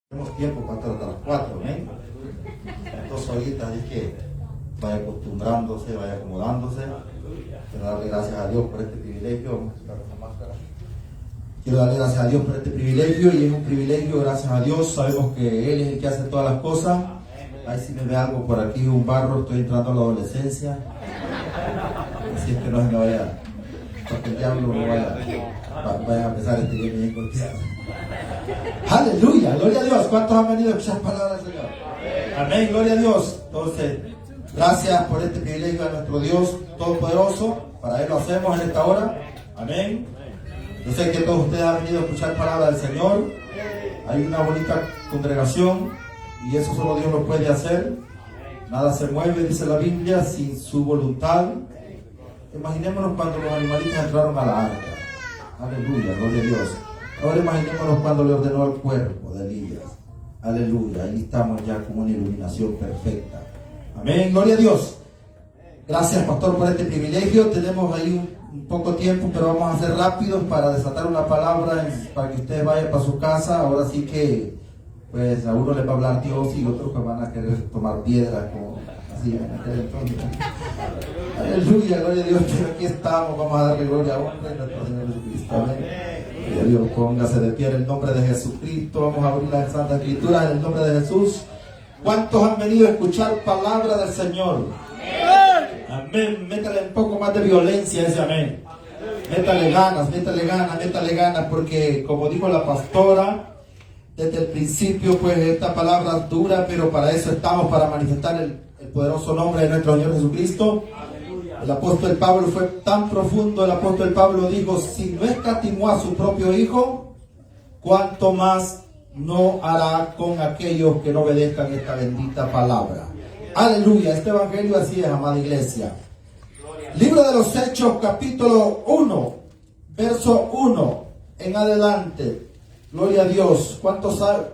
Tenemos tiempo para estar hasta las 4, ¿eh? Entonces ahorita es que vaya acostumbrándose, vaya acomodándose. Quiero darle gracias a Dios por este privilegio. Vamos a quitar la máscara. Quiero darle gracias a Dios por este privilegio, y es un privilegio, gracias a Dios. Sabemos que Él es el que hace todas las cosas. Ahí si me ve algo por aquí, un barro, estoy entrando a la adolescencia. Así es que no se me vaya, porque el diablo no vaya a empezar este día bien golpeado. Aleluya, gloria a Dios. ¿Cuántos han venido a escuchar palabras del Señor? Amén, gloria a Dios. Entonces, gracias por este privilegio de nuestro Dios Todopoderoso. Para Él lo hacemos en esta hora. Amén. Yo sé que todos ustedes han venido a escuchar palabras del Señor. Hay una bonita congregación y eso solo Dios lo puede hacer. Nada se mueve, dice la Biblia, sin su voluntad. Imaginémonos cuando los animalitos entraron a la arca. Aleluya, gloria a Dios. Ahora imaginémonos cuando le ordenó al cuerpo de Elías. Aleluya, ahí estamos ya con una iluminación perfecta. Amén, gloria a Dios. Gracias, pastor, por este privilegio. Tenemos ahí un poco tiempo, pero vamos a ser rápidos para desatar una palabra para que ustedes vayan para su casa. Ahora sí que, pues, a uno le va a hablar Dios y otros que van a querer tomar piedras, como así en aquel entonces. Aleluya, gloria a Dios, pero aquí estamos. Vamos a darle gloria a hombre en nuestro Señor Jesucristo. Amén. Dios, póngase de pie en el nombre de Jesucristo. Vamos a abrir la Santa Escritura en el nombre de Jesús. ¿Cuántos han venido a escuchar palabra del Señor? Amén. Métale un poco más de violencia a ese amén. Métale ganas, porque como dijo la pastora desde el principio, pues esta palabra es dura, pero para eso estamos, para manifestar el poderoso nombre de nuestro Señor Jesucristo. El apóstol Pablo fue tan profundo. El apóstol Pablo dijo: si no escatimó a su propio hijo, ¿cuánto más no hará con aquellos que no obedezcan esta bendita palabra? Aleluya. Este evangelio así es, amada iglesia. Libro de los Hechos, capítulo 1, verso 1 en adelante. Gloria a Dios. ¿Cuántos saben?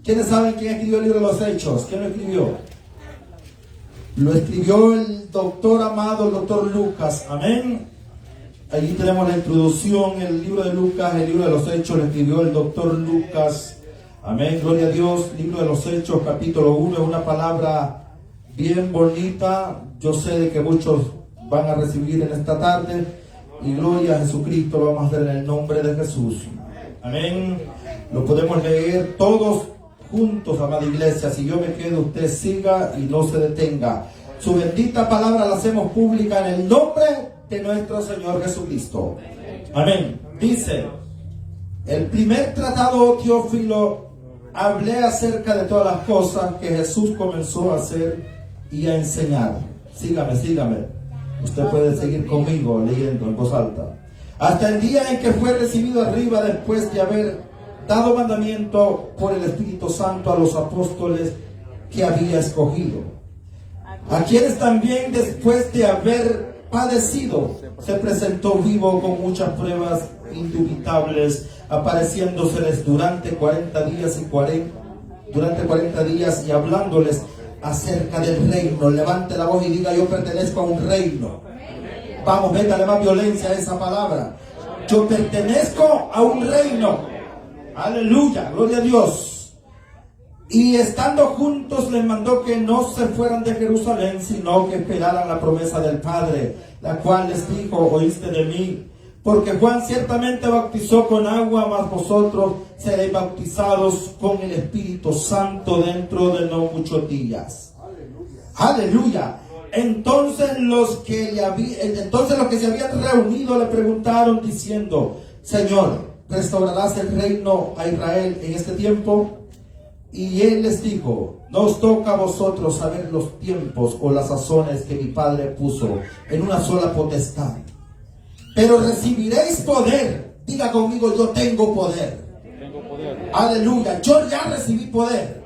¿Quiénes saben quién escribió el libro de los Hechos? ¿Quién lo escribió? Lo escribió el doctor amado, el doctor Lucas. Amén. Allí tenemos la introducción, el libro de Lucas, el libro de los Hechos, lo escribió el doctor Lucas. Amén, gloria a Dios. Libro de los Hechos, capítulo 1, es una palabra bien bonita. Yo sé de que muchos van a recibir en esta tarde. Y gloria a Jesucristo, lo vamos a hacer en el nombre de Jesús. Amén. Lo podemos leer todos juntos, amada iglesia. Si yo me quedo, usted siga y no se detenga. Su bendita palabra la hacemos pública en el nombre de nuestro Señor Jesucristo. Amén. Dice: el primer tratado, Teófilo, hablé acerca de todas las cosas que Jesús comenzó a hacer y a enseñar. Sígame. Usted puede seguir conmigo leyendo en voz alta. Hasta el día en que fue recibido arriba, después de haber dado mandamiento por el Espíritu Santo a los apóstoles que había escogido, a quienes también, después de haber padecido, se presentó vivo con muchas pruebas indubitables, apareciéndoseles durante 40 días y hablándoles acerca del reino. Levante la voz y diga: yo pertenezco a un reino. Vamos, métale más violencia a esa palabra. Yo pertenezco a un reino. Aleluya, gloria a Dios. Y estando juntos les mandó que no se fueran de Jerusalén, sino que esperaran la promesa del Padre, la cual les dijo: oíste de mí. Porque Juan ciertamente bautizó con agua, mas vosotros seréis bautizados con el Espíritu Santo dentro de no muchos días. Aleluya. Entonces los que se habían reunido le preguntaron diciendo: Señor, ¿restaurarás el reino a Israel en este tiempo? Y él les dijo: no os toca a vosotros saber los tiempos o las sazones que mi Padre puso en una sola potestad. Pero recibiréis poder. Diga conmigo: yo tengo poder. Aleluya, yo ya recibí poder.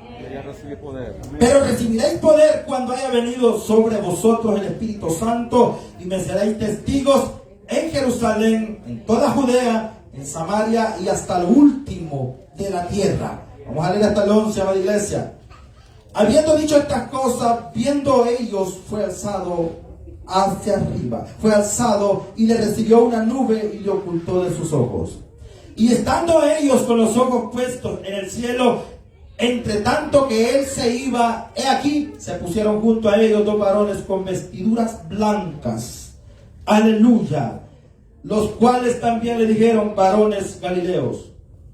Pero recibiréis poder cuando haya venido sobre vosotros el Espíritu Santo, y me seréis testigos en Jerusalén, en toda Judea, en Samaria y hasta lo último de la tierra. Vamos a leer hasta el 11, amada iglesia. Habiendo dicho estas cosas, viendo ellos, fue alzado hacia arriba. Fue alzado y le recibió una nube y le ocultó de sus ojos. Y estando ellos con los ojos puestos en el cielo, Entre tanto que él se iba, he aquí, se pusieron junto a ellos dos varones con vestiduras blancas. Aleluya. Los cuales también le dijeron: varones galileos,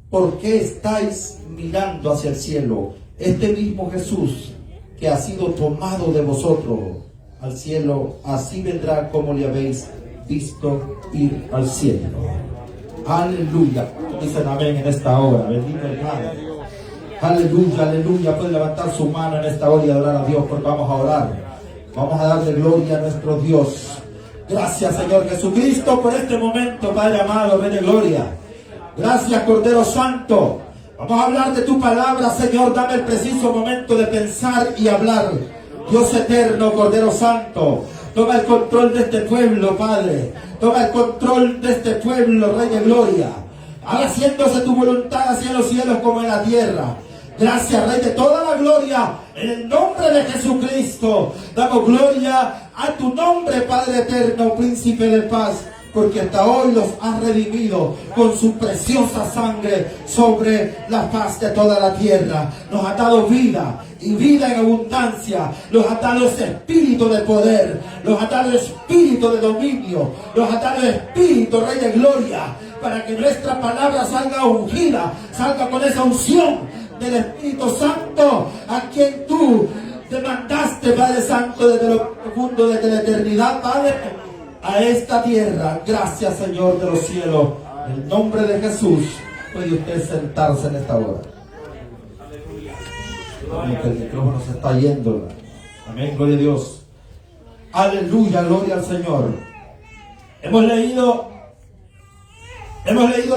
¿por qué estáis mirando hacia el cielo? Este mismo Jesús que ha sido tomado de vosotros al cielo, así vendrá como le habéis visto ir al cielo. Aleluya. Dicen amén en esta hora. Bendito el Padre. Aleluya, aleluya. Puede levantar su mano en esta hora y adorar a Dios, porque vamos a orar. Vamos a darle gloria a nuestro Dios. Gracias, Señor Jesucristo, por este momento, Padre amado, Rey de gloria. Gracias, Cordero Santo. Vamos a hablar de tu palabra, Señor. Dame el preciso momento de pensar y hablar. Dios eterno, Cordero Santo, toma el control de este pueblo, Padre. Toma el control de este pueblo, Rey de gloria. Haciéndose tu voluntad hacia en los cielos como en la tierra. Gracias, Rey de toda la gloria, en el nombre de Jesucristo. Damos gloria a tu nombre, Padre eterno, Príncipe de paz, porque hasta hoy los has redimido con su preciosa sangre sobre la faz de toda la tierra. Nos ha dado vida y vida en abundancia. Nos ha dado ese espíritu de poder, nos ha dado espíritu de dominio, nos ha dado espíritu, Rey de gloria, para que nuestra palabra salga ungida, salga con esa unción del Espíritu Santo, a quien tú demandaste, Padre Santo, desde lo profundo, desde la eternidad, Padre, a esta tierra. Gracias, Señor de los cielos. En el nombre de Jesús, puede usted sentarse en esta hora. Como que el micrófono se está yendo. Amén, gloria a Dios. Aleluya, gloria al Señor. Hemos leído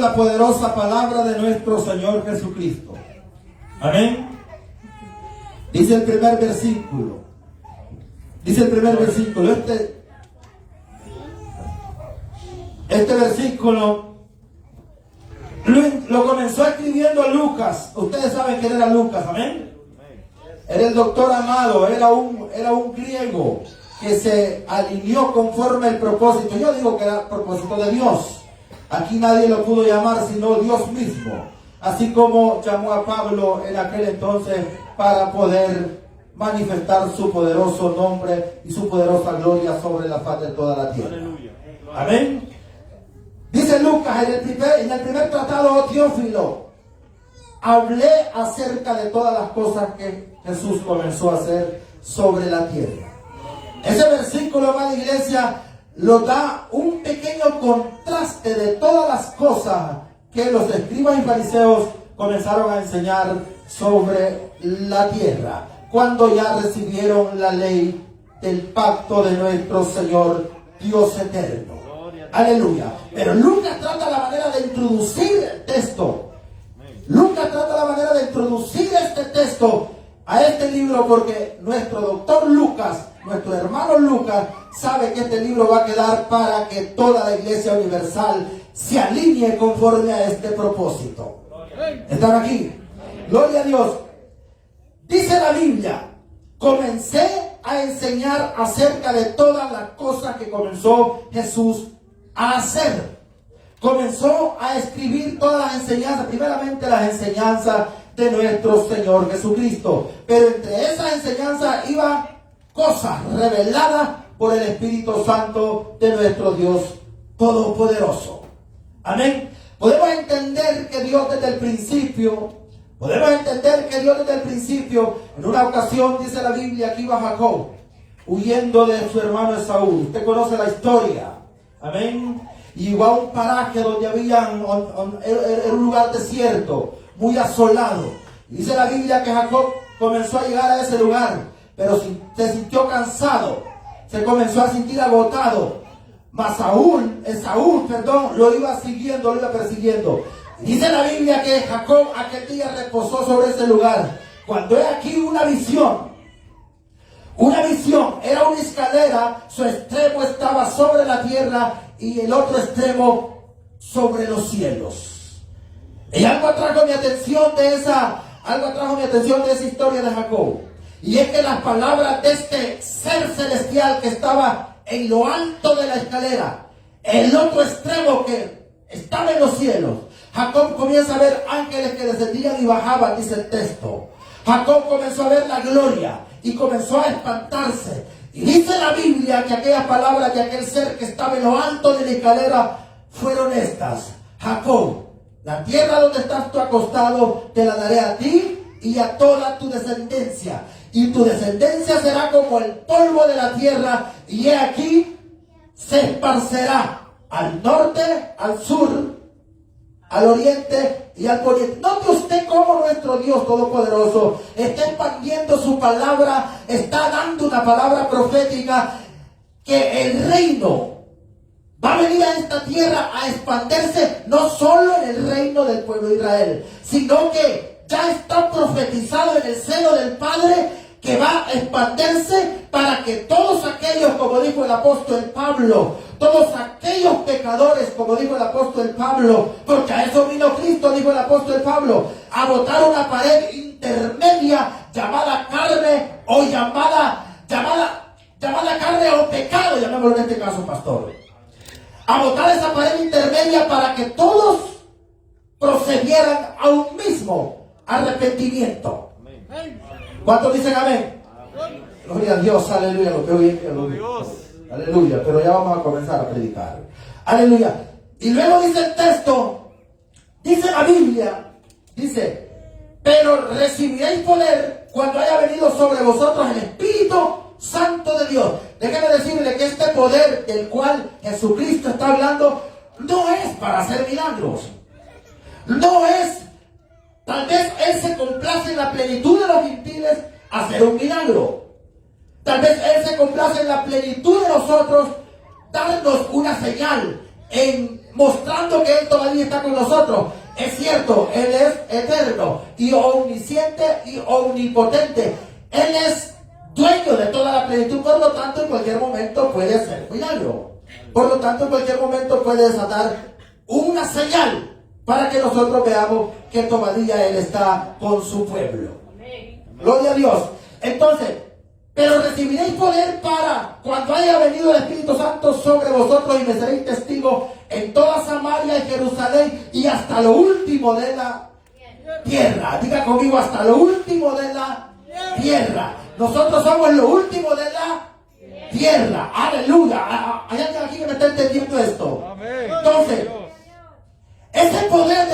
la poderosa palabra de nuestro Señor Jesucristo. Amén. Dice el primer versículo. Este versículo lo comenzó escribiendo Lucas. Ustedes saben quién era Lucas, amén. Era el doctor amado, era un griego que se alineó conforme al propósito. Yo digo que era el propósito de Dios. Aquí nadie lo pudo llamar sino Dios mismo. Así como llamó a Pablo en aquel entonces para poder manifestar su poderoso nombre y su poderosa gloria sobre la faz de toda la tierra. Amén. Dice Lucas en el primer tratado, oh Teófilo, hablé acerca de todas las cosas que Jesús comenzó a hacer sobre la tierra. Ese versículo, amada iglesia, lo da un pequeño contraste de todas las cosas que los escribas y fariseos comenzaron a enseñar sobre la tierra, cuando ya recibieron la ley del pacto de nuestro Señor Dios eterno. Aleluya. Pero Lucas trata la manera de introducir el texto. Lucas trata la manera de introducir este texto a este libro, porque nuestro doctor Lucas, nuestro hermano Lucas, sabe que este libro va a quedar para que toda la iglesia universal se alinee conforme a este propósito. ¿Están aquí? Gloria a Dios. Dice la Biblia: comencé a enseñar acerca de todas las cosas que comenzó Jesús a hacer. Comenzó a escribir todas las enseñanzas, primeramente las enseñanzas de nuestro Señor Jesucristo. Pero entre esas enseñanzas iba cosas reveladas por el Espíritu Santo de nuestro Dios Todopoderoso. Amén. Podemos entender que Dios desde el principio, en una ocasión dice la Biblia que iba Jacob huyendo de su hermano Esaú. Usted conoce la historia. Amén. Y iba a un paraje donde era un lugar desierto, muy asolado. Dice la Biblia que Jacob comenzó a llegar a ese lugar, pero se sintió cansado, se comenzó a sentir agotado. Mas Esaú, lo iba siguiendo, lo iba persiguiendo. Dice la Biblia que Jacob aquel día reposó sobre ese lugar. Cuando hay aquí una visión, era una escalera, su extremo estaba sobre la tierra y el otro extremo sobre los cielos. Y algo atrajo mi atención de esa historia de Jacob. Y es que las palabras de este ser celestial que estaba en lo alto de la escalera, el otro extremo que estaba en los cielos, Jacob comienza a ver ángeles que descendían y bajaban, dice el texto. Jacob comenzó a ver la gloria y comenzó a espantarse. Y dice la Biblia que aquellas palabras de aquel ser que estaba en lo alto de la escalera fueron estas: Jacob, la tierra donde estás tú acostado te la daré a ti y a toda tu descendencia, y tu descendencia será como el polvo de la tierra, y he aquí se esparcerá al norte, al sur, al oriente y al poniente. Note usted cómo nuestro Dios Todopoderoso está expandiendo su palabra, está dando una palabra profética, que el reino va a venir a esta tierra a expandirse, no solo en el reino del pueblo de Israel, sino que ya está profetizado en el seno del Padre, que va a expandirse para que todos aquellos, como dijo el apóstol Pablo, todos aquellos pecadores, como dijo el apóstol Pablo, porque a eso vino Cristo, dijo el apóstol Pablo, a botar una pared intermedia llamada carne, o llamada carne o pecado, llamémoslo en este caso, pastor. A botar esa pared intermedia para que todos procedieran a un mismo arrepentimiento. ¿Cuántos dicen amén? Gloria a Dios, aleluya, lo que oye, aleluya, pero ya vamos a comenzar a predicar. Aleluya. Y luego dice el texto, dice la Biblia, dice: pero recibiréis poder cuando haya venido sobre vosotros el Espíritu Santo de Dios. Déjame decirle que este poder del cual Jesucristo está hablando no es para hacer milagros. No es, tal vez Él se complace en la plenitud de los gentiles hacer un milagro. Tal vez Él se complace en la plenitud de nosotros darnos una señal, en mostrando que Él todavía está con nosotros. Es cierto, Él es eterno y omnisciente y omnipotente. Él es dueño de toda la plenitud, por lo tanto en cualquier momento puede hacer milagro. Por lo tanto en cualquier momento puede desatar una señal para que nosotros veamos que todavía Él está con su pueblo. Gloria a Dios. Entonces, pero recibiréis poder para cuando haya venido el Espíritu Santo sobre vosotros, y me seréis testigos en toda Samaria y Jerusalén y hasta lo último de la tierra. Diga conmigo: hasta lo último de la tierra. Nosotros somos lo último de la tierra. Aleluya. Hay alguien aquí que me está entendiendo esto. Entonces, ese poder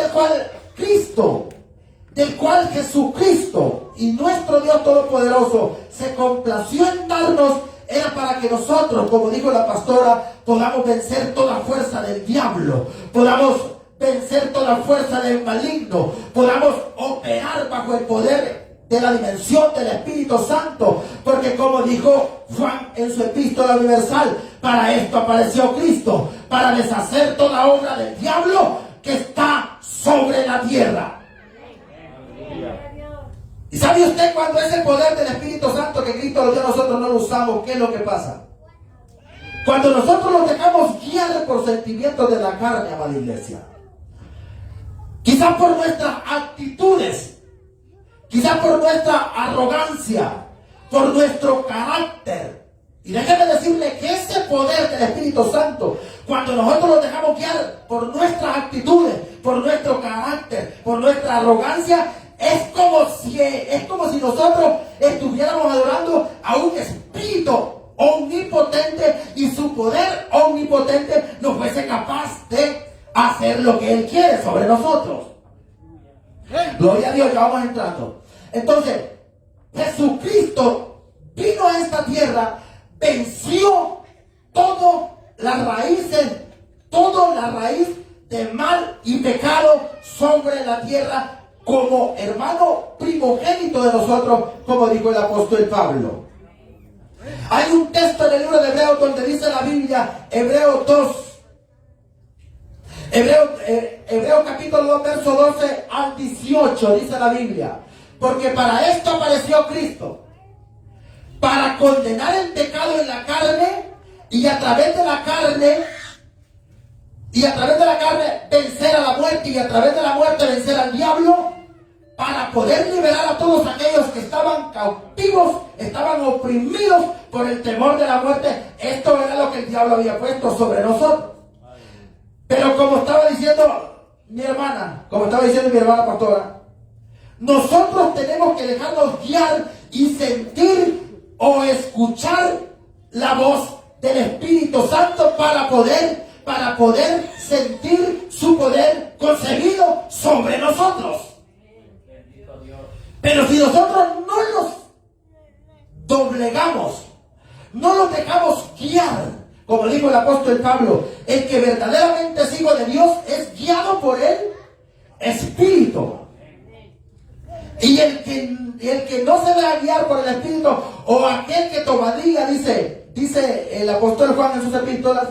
del cual Jesucristo y nuestro Dios Todopoderoso se complació en darnos, era para que nosotros, como dijo la pastora, podamos vencer toda fuerza del diablo, podamos vencer toda fuerza del maligno, podamos operar bajo el poder de la dimensión del Espíritu Santo, porque como dijo Juan en su epístola universal, para esto apareció Cristo, para deshacer toda obra del diablo que está sobre la tierra. ¿Y sabe usted cuando es el poder del Espíritu Santo que Cristo lo dio a nosotros no lo usamos? ¿Qué es lo que pasa? Cuando nosotros nos dejamos guiar por sentimientos de la carne, amada iglesia, quizás por nuestras actitudes, quizás por nuestra arrogancia, por nuestro carácter. Y déjeme decirle que ese poder del Espíritu Santo, cuando nosotros nos dejamos guiar por nuestras actitudes, por nuestro carácter, por nuestra arrogancia, es como si nosotros estuviéramos adorando a un espíritu omnipotente, y su poder omnipotente no fuese capaz de hacer lo que Él quiere sobre nosotros. Gloria a Dios, ya vamos entrando. Entonces, Jesucristo vino a esta tierra, venció toda la raíz de mal y pecado sobre la tierra, como hermano primogénito de nosotros, como dijo el apóstol Pablo. Hay un texto en el libro de Hebreos donde dice la Biblia, Hebreos capítulo 2, verso 12 al 18, dice la Biblia: porque para esto apareció Cristo, para condenar el pecado en la carne, y a través de la carne vencer a la muerte, y a través de la muerte vencer al diablo, para poder liberar a todos aquellos que estaban cautivos, estaban oprimidos por el temor de la muerte. Esto era lo que el diablo había puesto sobre nosotros. Pero como estaba diciendo mi hermana pastora, nosotros tenemos que dejarnos guiar y sentir o escuchar la voz del Espíritu Santo para poder sentir su poder concebido sobre nosotros. Pero si nosotros no los doblegamos, no los dejamos guiar, como dijo el apóstol Pablo, el que verdaderamente es hijo de Dios es guiado por el Espíritu. Y el que no se deja guiar por el Espíritu, o aquel que todavía dice el apóstol Juan en sus epístolas,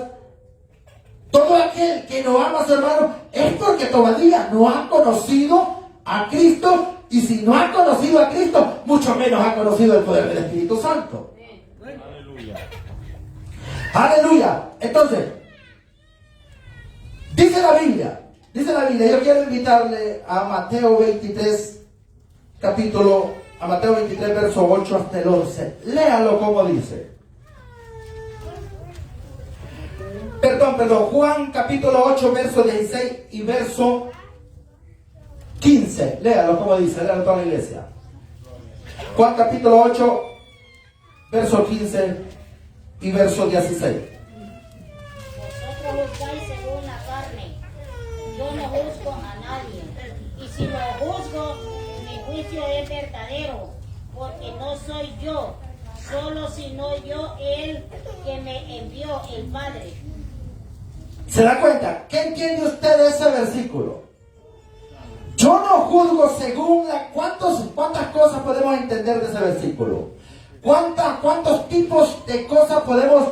todo aquel que no ama a su hermano es porque todavía no ha conocido a Cristo, y si no ha conocido a Cristo, mucho menos ha conocido el poder del Espíritu Santo. Aleluya. Aleluya. Entonces, dice la Biblia, yo quiero invitarle a Mateo 23, a Mateo 23, verso 8 hasta el 11. Léalo como dice. Perdón, Juan capítulo 8, verso 16 y verso 15. Léalo como dice, léalo toda la iglesia. Juan capítulo 8, verso 15 y verso 16. Vosotros juzgáis según la carne, yo no juzgo a nadie, y si lo juzgo, mi juicio es verdadero, porque no soy yo, solo sino yo el que me envió, el Padre. ¿Se da cuenta? ¿Qué entiende usted de ese versículo? Yo no juzgo según ¿cuántas cosas podemos entender de ese versículo? ¿Cuántos tipos de cosas podemos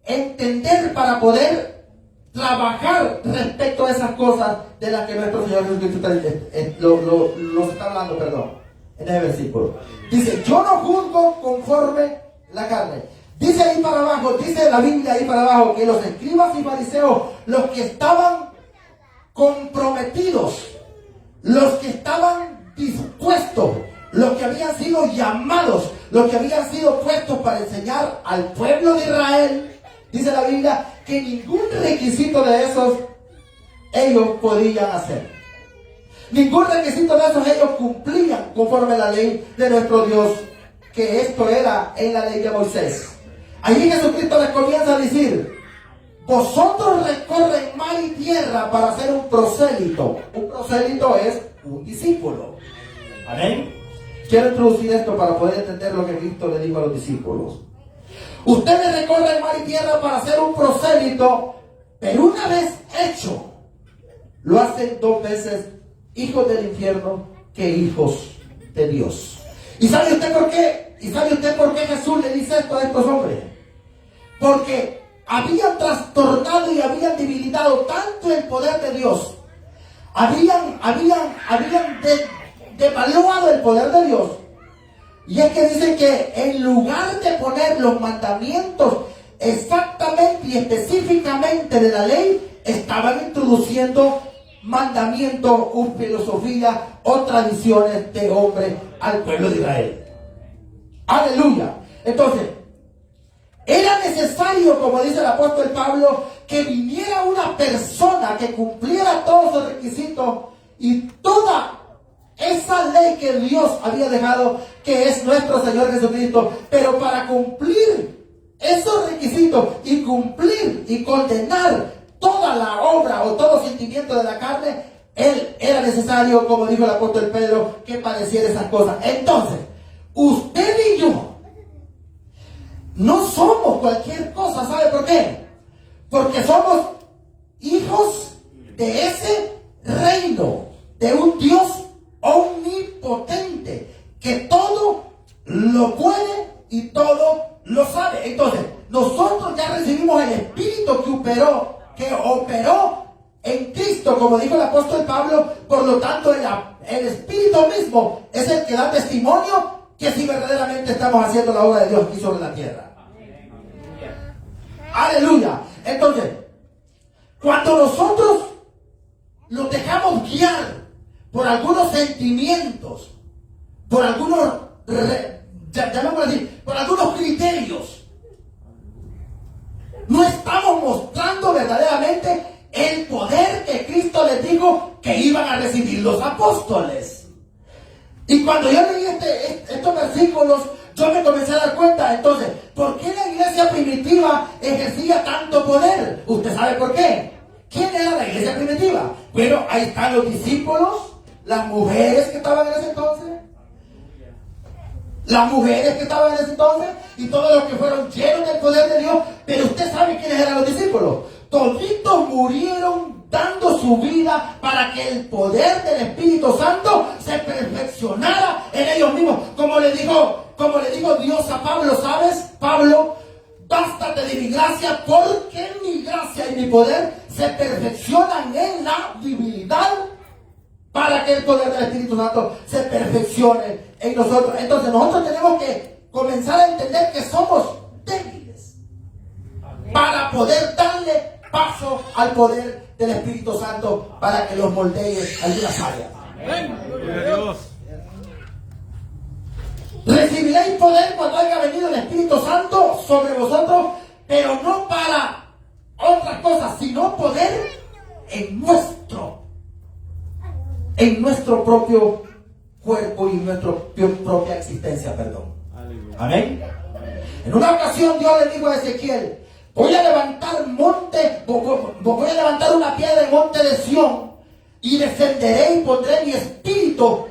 entender para poder trabajar respecto a esas cosas de las que nuestro Señor Jesucristo nos está hablando, en ese versículo? Dice, yo no juzgo conforme la carne. Dice ahí para abajo, dice la Biblia ahí para abajo, que los escribas y fariseos, los que estaban comprometidos, los que estaban dispuestos, los que habían sido llamados, los que habían sido puestos para enseñar al pueblo de Israel, dice la Biblia, que ningún requisito de esos ellos podían hacer. Ningún requisito de esos ellos cumplían conforme a la ley de nuestro Dios, que esto era en la ley de Moisés. Allí Jesucristo les comienza a decir, vosotros recorren mar y tierra para ser un prosélito. Un prosélito es un discípulo. Amén. Quiero introducir esto para poder entender lo que Cristo le dijo a los discípulos. Ustedes recorren mar y tierra para ser un prosélito, pero una vez hecho, lo hacen dos veces hijos del infierno que hijos de Dios. ¿Y sabe usted por qué? ¿Y sabe usted por qué Jesús le dice esto a estos hombres? Porque habían trastornado y habían debilitado tanto el poder de Dios. Habían devaluado el poder de Dios. Y es que dice que en lugar de poner los mandamientos exactamente y específicamente de la ley, estaban introduciendo mandamientos o filosofía o tradiciones de hombre al pueblo de Israel. Aleluya. Entonces, era necesario, como dice el apóstol Pablo, que viniera una persona que cumpliera todos los requisitos y toda esa ley que Dios había dejado, que es nuestro Señor Jesucristo. Pero para cumplir esos requisitos y cumplir y condenar toda la obra o todo sentimiento de la carne, él era necesario, como dijo el apóstol Pedro, que padeciera esas cosas. Entonces, usted y yo no somos cualquier cosa. ¿Sabe por qué? Porque somos hijos de ese reino, de un Dios omnipotente, que todo lo puede y todo lo sabe. Entonces, nosotros ya recibimos el Espíritu que operó en Cristo, como dijo el apóstol Pablo. Por lo tanto, el Espíritu mismo es el que da testimonio que si verdaderamente estamos haciendo la obra de Dios aquí sobre la tierra. Aleluya. Entonces, cuando nosotros nos dejamos guiar por algunos sentimientos, por algunos, llamémoslo así, por algunos criterios, no estamos mostrando verdaderamente el poder que Cristo les dijo que iban a recibir los apóstoles. Y cuando yo leí estos versículos, yo me comencé a dar cuenta, entonces, ¿por qué la iglesia primitiva ejercía tanto poder? ¿Usted sabe por qué? ¿Quién era la iglesia primitiva? Bueno, ahí están los discípulos, las mujeres que estaban en ese entonces, y todos los que fueron llenos del poder de Dios. Pero usted sabe quiénes eran los discípulos. Toditos murieron dando su vida para que el poder del Espíritu Santo se perfeccionara en ellos mismos. Como le dijo Dios a Pablo, ¿sabes? Pablo, bástate de mi gracia, porque mi gracia y mi poder se perfeccionan en la debilidad, para que el poder del Espíritu Santo se perfeccione en nosotros. Entonces nosotros tenemos que comenzar a entender que somos débiles para poder darle paso al poder del Espíritu Santo para que los moldee algunas áreas. Recibiréis poder cuando haya venido el Espíritu Santo sobre vosotros, pero no para otras cosas, sino poder en nuestro propio cuerpo y nuestra propia existencia, perdón. Amén. En una ocasión Dios le dijo a Ezequiel: voy a levantar una piedra en monte de Sión, y descenderé y pondré mi espíritu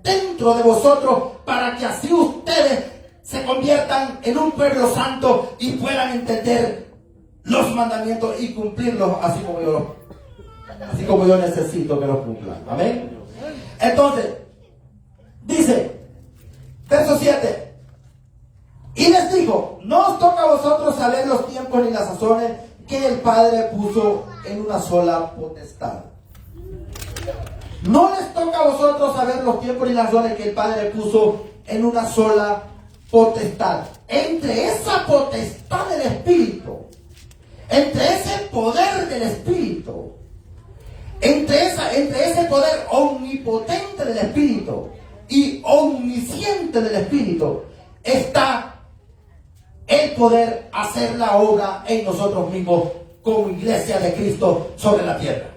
dentro de vosotros, para que así ustedes se conviertan en un pueblo santo y puedan entender los mandamientos y cumplirlos así como yo necesito que los cumplan. Amén. Entonces, dice, verso 7. Y les dijo: no os toca a vosotros saber los tiempos ni las sazones que el Padre puso en una sola potestad. No les toca a vosotros saber los tiempos ni las sazones que el Padre puso en una sola potestad. Entre esa potestad del Espíritu, entre ese poder del Espíritu, entre ese poder omnipotente del Espíritu y omnisciente del Espíritu, está el poder hacer la obra en nosotros mismos como iglesia de Cristo sobre la tierra.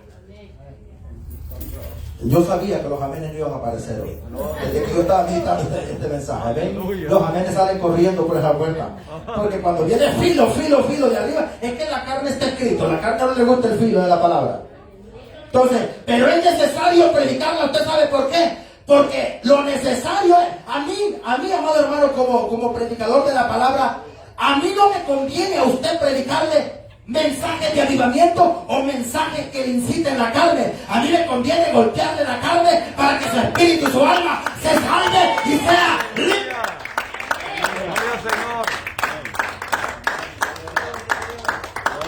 Yo sabía que los amenes no iban a aparecer hoy. Desde que yo estaba meditando este mensaje, ¿ven? Los amenes salen corriendo por esa puerta. Porque cuando viene filo de arriba, es que la carne está escrito. La carne no le gusta el filo de la palabra. Entonces, pero es necesario predicarla. ¿Usted sabe por qué? Porque lo necesario es, a mí, amado hermano, como predicador de la palabra, a mí no me conviene a usted predicarle mensajes de avivamiento o mensajes que le inciten la carne. A mí me conviene golpearle la carne para que su espíritu y su alma se salve y sea libre.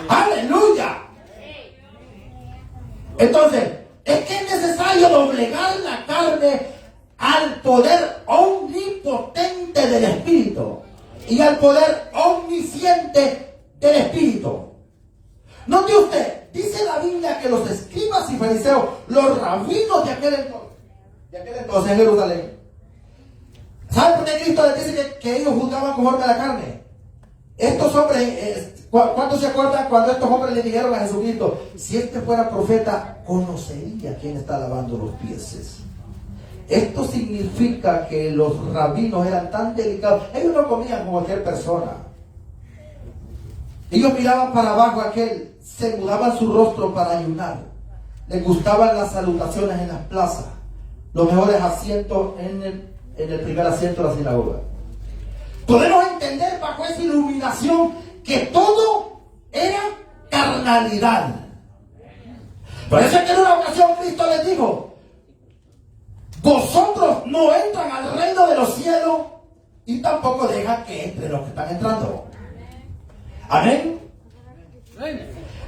¡Aleluya! Entonces, es que es necesario doblegar la carne al poder omnipotente del Espíritu y al poder omnisciente del Espíritu. Note usted, dice la Biblia que los escribas y fariseos, los rabinos de aquel entonces en Jerusalén, ¿saben por qué Cristo les dice que ellos juzgaban conforme a la carne? Estos hombres, ¿cuántos se acuerdan cuando estos hombres le dijeron a Jesucristo: si este fuera profeta, conocería quién está lavando los pies? Esto significa que los rabinos eran tan delicados. Ellos no comían como cualquier persona. Ellos miraban para abajo aquel, se mudaban su rostro para ayunar. Les gustaban las salutaciones en las plazas, los mejores asientos en el primer asiento de la sinagoga. Podemos entender bajo esa iluminación que todo era carnalidad. Por eso es que en una ocasión Cristo les dijo: vosotros no entran al reino de los cielos, y tampoco dejan que entren los que están entrando. Amén.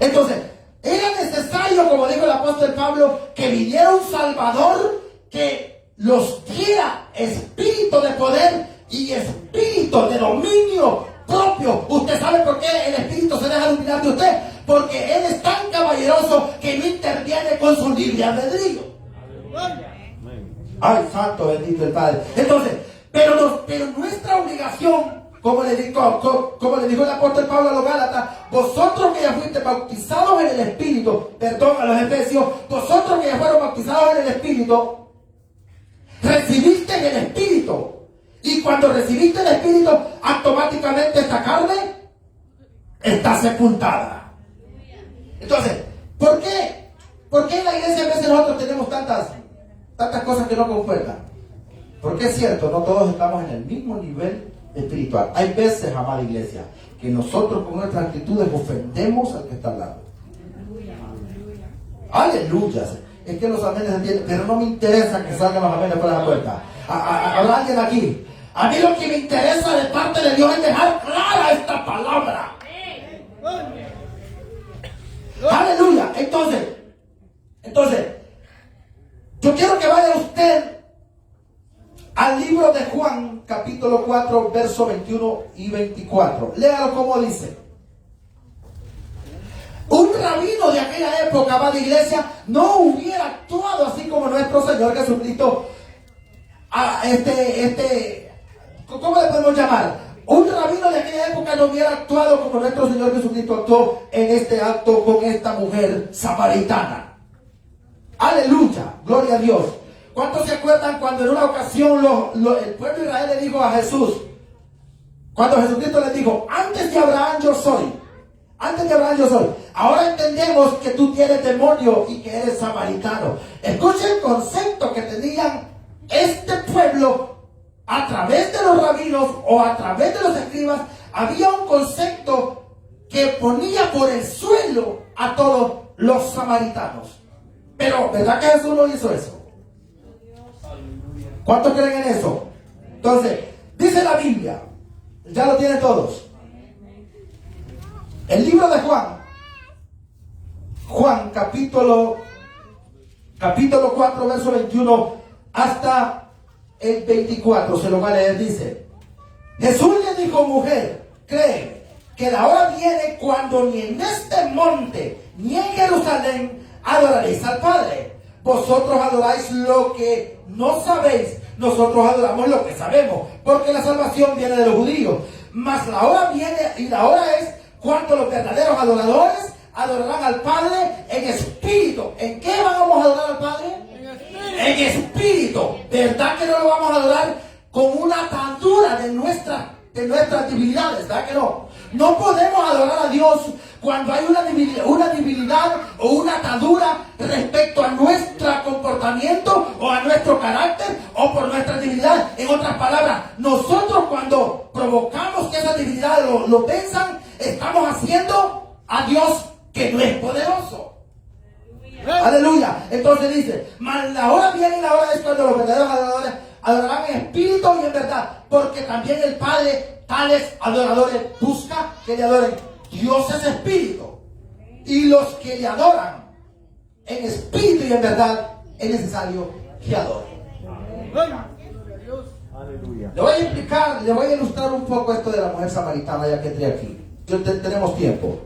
Entonces, era necesario, como dijo el apóstol Pablo, que viniera un Salvador que los diera espíritu de poder y espíritu de dominio propio. ¿Usted sabe por qué el Espíritu se deja iluminar de usted? Porque Él es tan caballeroso que no interviene con su libre albedrío. Ay, santo bendito el Padre. Entonces, pero nuestra obligación, como le dijo el apóstol Pablo a los Gálatas: vosotros que ya fuiste bautizados en el Espíritu, perdón, a los Efesios, vosotros que ya fueron bautizados en el Espíritu, recibiste en el Espíritu. Y cuando recibiste el Espíritu, automáticamente esta carne está sepultada. Entonces, ¿por qué? ¿Por qué en la iglesia a veces nosotros tenemos tantas cosas que no concuerdan? Porque es cierto, no todos estamos en el mismo nivel espiritual. Hay veces, amada iglesia, que nosotros con nuestras actitudes ofendemos al que está hablando. Aleluya. Es que los amenes se entienden, pero no me interesa que salgan los amenes por la puerta. ¿Habrá alguien aquí? A mí lo que me interesa de parte de Dios es dejar clara esta palabra. Aleluya. Entonces, yo quiero que vaya usted al libro de Juan, capítulo 4, versos 21 y 24. Léalo como dice. Un rabino de aquella época, va de iglesia, no hubiera actuado así como nuestro Señor Jesucristo. ¿Cómo le podemos llamar? Un rabino de aquella época no hubiera actuado como nuestro Señor Jesucristo actuó en este acto con esta mujer samaritana. Aleluya, gloria a Dios. ¿Cuántos se acuerdan cuando en una ocasión el pueblo de Israel le dijo a Jesús, cuando Jesucristo le dijo, antes de Abraham yo soy? Antes de Abraham yo soy. Ahora entendemos que tú tienes demonio y que eres samaritano. Escuchen el concepto que tenían este pueblo a través de los rabinos o a través de los escribas. Había un concepto que ponía por el suelo a todos los samaritanos. Pero, ¿verdad que Jesús no hizo eso? ¿Cuántos creen en eso? Entonces, dice la Biblia, ya lo tienen todos. El libro de Juan capítulo 4, verso 21 hasta el 24, se lo va a leer, dice: Jesús le dijo, mujer, cree que la hora viene cuando ni en este monte ni en Jerusalén adoraréis al Padre. Vosotros adoráis lo que no sabéis, nosotros adoramos lo que sabemos, porque la salvación viene de los judíos. Mas la hora viene y la hora es cuando los verdaderos adoradores adorarán al Padre en espíritu. ¿En qué vamos a adorar al Padre? En espíritu. ¿Verdad que no lo vamos a adorar con una atadura de nuestras debilidades? ¿Verdad que no? No podemos adorar a Dios cuando hay una debilidad o una atadura respecto a nuestro comportamiento o a nuestro carácter o por nuestra debilidad. En otras palabras, nosotros cuando provocamos que esa debilidad lo pensan, estamos haciendo a Dios que no es poderoso. Aleluya. Entonces dice, mas la hora viene y la hora es cuando los verdaderos adoradores adorarán en espíritu y en verdad, porque también el Padre tales adoradores busca que le adoren. Dios es espíritu, y los que le adoran en espíritu y en verdad es necesario que adoren. Le voy a explicar, le voy a ilustrar un poco esto de la mujer samaritana, ya que entré aquí. Tenemos tiempo.